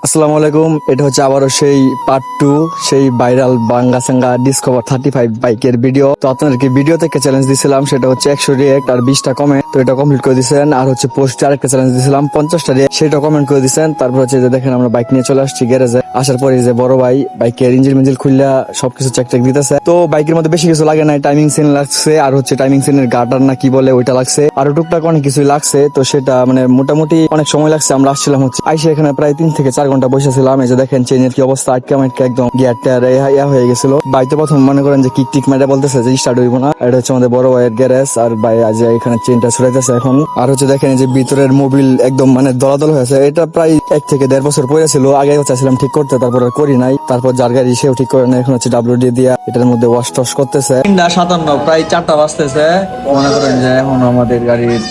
আসসালামু আলাইকুম। এটা হচ্ছে আবারও সেই পার্ট 2, সেই ভাইরাল বাঙ্গাসাঙ্গা ডিসকভার 35 বাইকের ভিডিও। তো আপনাদেরকে ভিডিও থেকে চ্যালেঞ্জ দিছিলাম, সেটা হচ্ছে 100 রিয়েক্ট আর 20টা কমেন্ট। তো এটা কমপ্লিট করে দিয়েছেন। আর হচ্ছে পোস্টে আরেকটা চ্যালেঞ্জ দিছিলাম 50টা রিয়েক্ট, সেটা কমেন্ট করে দিয়েছেন। তারপর হচ্ছে যে দেখেন আমরা বাইক নিয়ে চলে আসছি গ্যারেজে। আসার পরে যে বড় ভাই বাইকের ইঞ্জিন মিঞ্জিল খুললা সবকিছু চেক টেক দিতেছে। তো বাইকের মধ্যে বেশি কিছু লাগে নাই, টাইমিং সেন লাগছে আর হচ্ছে টাইমিং সেনের গার্ডার না কি বলে ওইটা লাগছে, আর টুকটাক অনেক কিছুই লাগছে। তো সেটা মানে মোটামুটি অনেক সময় লাগছে। আমরা আসছিলাম হচ্ছে আইসে এখানে প্রায় 3 থেকে 4 ঘন্টা বসেছিলাম। এই যে দেখেন চেনের কি অবস্থা, আটকা মাটকা একদম গিয়ার টায়ার ইয়া হয়ে গেছিল। বাইতে প্রথম মনে করেন যে কিক টিক মেরে বলতেছে যে স্টার্ট হইব না। এটা হচ্ছে আমাদের বড় ভাইয়ের গ্যারেজ, আর ভাই আজ এখানে চেনটা ছড়াইতেছে এখন। আর হচ্ছে দেখেন যে ভিতরের মোবিল একদম মানে দলাদল হয়েছে। এটা প্রায় 1 থেকে 1.5 বছর পরে ছিল। আগে চাইছিলাম ঠিক করতে, তারপর আর করি নাই। তারপর যার গাড়ি সেও ঠিক করে না, এখন হচ্ছে WD দিয়া এটার মধ্যে ওয়াশ টস করতেছে। 3:57 প্রায় 4টা বাজতেছে। মনে করেন যে এখন আমাদের গাড়ির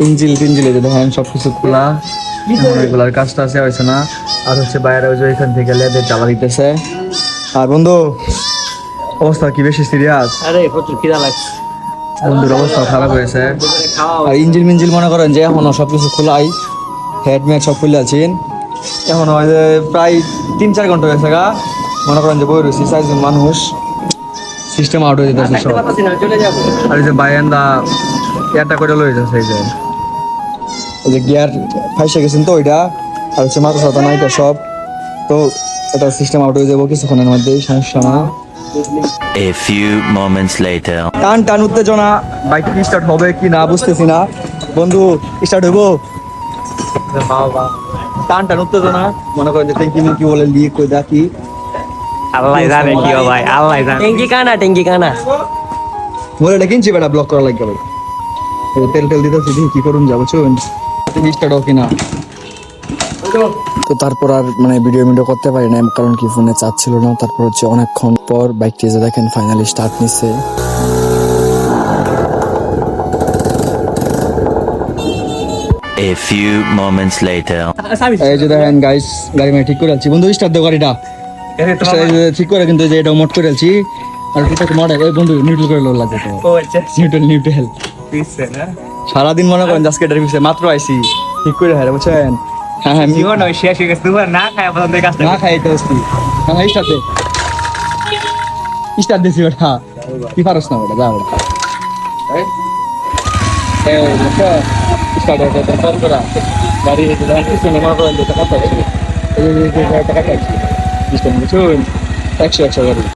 ইঞ্জিল টিঞ্জিল যে দেখেন সবকিছু খোলা, রেগুলার কাজটা আছে হয়েছে না। আর হচ্ছে বাইরে ওই যে এখান থেকে লেদের জ্বালা দিতেছে। আর বন্ধু অবস্থা কি বেশি সিরিয়াস? আরে প্রচুর খিদা লাগছে। বন্ধুর অবস্থা খারাপ হয়েছে। আর ইঞ্জিল মিঞ্জিল মনে করেন যে এখনো সবকিছু খোলাই, হেডম্যাট সব খুলে আছেন। এখন হয় যে প্রায় 3-4 ঘন্টা হয়েছে গা। মনে করেন যে বই রয়েছি 4 জন মানুষ, সিস্টেম আউট হয়ে যেতেছে সব। চলে যাবো। আর এই যে বাইন্দা এয়ারটা করে লয়ে যাচ্ছে, এই যে গিয়ার ফাইসে গেছেন তো ওইটা, আর হচ্ছে মাথা সাথা নাইটা সব। তো এটা সিস্টেম আউট হয়ে যাবো কিছুক্ষণের মধ্যেই, সমস্যা না। A few moments later. টান টান উত্তেজনা, বাইক স্টার্ট হবে কি না বুঝতেছি না। বন্ধু স্টার্ট হইব, টান টান উত্তেজনা। মনে করেন যে ট্যাঙ্কি মিঙ্কি বলে লিক করে দেখি। আল্লাহ জানে কি হবে ভাই, আল্লাহ জানে। ট্যাঙ্কি কানা। বলে এটা কিনছি বেটা, ব্লক করা লাগবে ভাই। তেল টেল দিতেছি, দেখি কি করুন যাবো চলুন স্টার্ট হোক কিনা। তো তারপর আর মানে ভিডিও করতে পারি না, কারণ কি ফোনে চার্জ ছিল না। তারপর হচ্ছে অনেকক্ষণ পর বাইকটি যে দেখেন ফাইনালি স্টার্ট নিচ্ছে। A few moments later. এই যে দেখেন গাইস, গাড়ি মানে ঠিক করে আছি। বন্ধু স্টার্ট দাও গাড়িটা, ঠিক করে কিন্তু যে এটা মোট করে আছি। আর এটা মডেল এই বন্ধু নিউট্রাল করে লোড লাগবে তো। ও আচ্ছা, নিউট্রাল দিছে না। সারাদিন মনে করেন আজকে এটার পিছনে মাত্র আইছি ঠিক করে। হ্যাঁ বুঝছেন, হ্যাঁ হ্যাঁ জীবন ওই শেষ হয়ে গেছে, দুবার না খায় বন্ধ কাজটা। না খাই তো আসছি। হ্যাঁ স্টার্টে স্টার্ট দিছি ওটা, কি পারস না ওটা, যা ওটা স্টার্ট হতে কল করা গাড়ি পিছনে মনে করেন যে টাকা পাইছি, এই টাকা পাইছি সিস্টেম বুঝুন 100 গাড়ি।